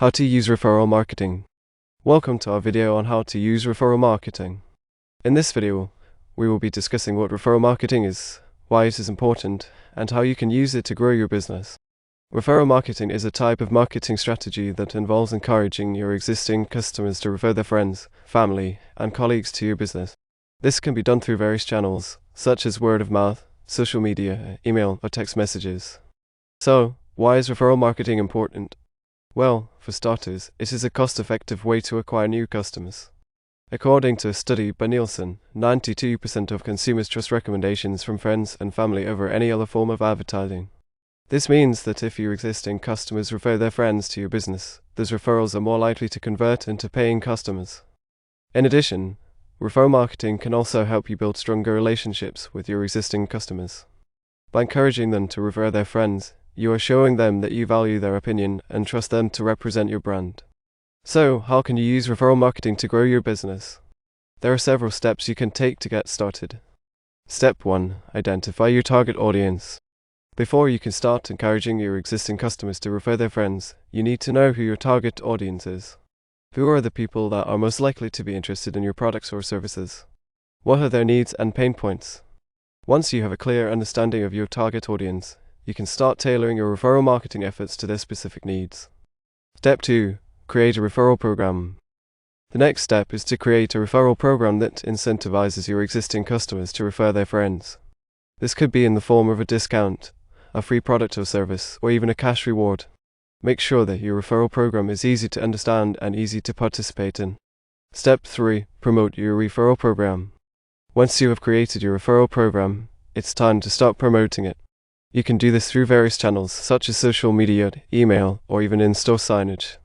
How to use referral marketing. Welcome to our video on how to use referral marketing. In this video, we will be discussing what referral marketing is, why it is important, and how you can use it to grow your business. Referral marketing is a type of marketing strategy that involves encouraging your existing customers to refer their friends, family, and colleagues to your business. This can be done through various channels, such as word of mouth, social media, email, or text messages. So, why is referral marketing important? Well, for starters, it is a cost-effective way to acquire new customers. According to a study by Nielsen, 92% of consumers trust recommendations from friends and family over any other form of advertising. This means that if your existing customers refer their friends to your business, those referrals are more likely to convert into paying customers. In addition, referral marketing can also help you build stronger relationships with your existing customers. By encouraging them to refer their friends, you are showing them that you value their opinion and trust them to represent your brand. So, how can you use referral marketing to grow your business? There are several steps you can take to get started. Step 1. Identify your target audience. Before you can start encouraging your existing customers to refer their friends, you need to know who your target audience is. Who are the people that are most likely to be interested in your products or services? What are their needs and pain points? Once you have a clear understanding of your target audience, you can start tailoring your referral marketing efforts to their specific needs. Step 2. Create a referral program. The next step is to create a referral program that incentivizes your existing customers to refer their friends. This could be in the form of a discount, a free product or service, or even a cash reward. Make sure that your referral program is easy to understand and easy to participate in. Step 3. Promote your referral program. Once you have created your referral program, it's time to start promoting it. You can do this through various channels, such as social media, email, or even in-store signage.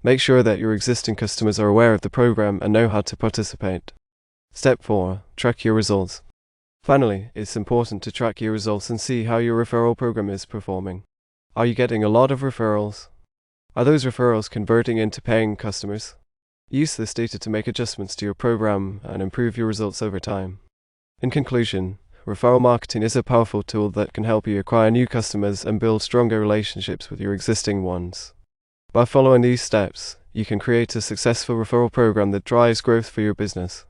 Make sure that your existing customers are aware of the program and know how to participate. Step 4. Track your results. Finally, it's important to track your results and see how your referral program is performing. Are you getting a lot of referrals? Are those referrals converting into paying customers? Use this data to make adjustments to your program and improve your results over time. In conclusion, referral marketing is a powerful tool that can help you acquire new customers and build stronger relationships with your existing ones. By following these steps, you can create a successful referral program that drives growth for your business.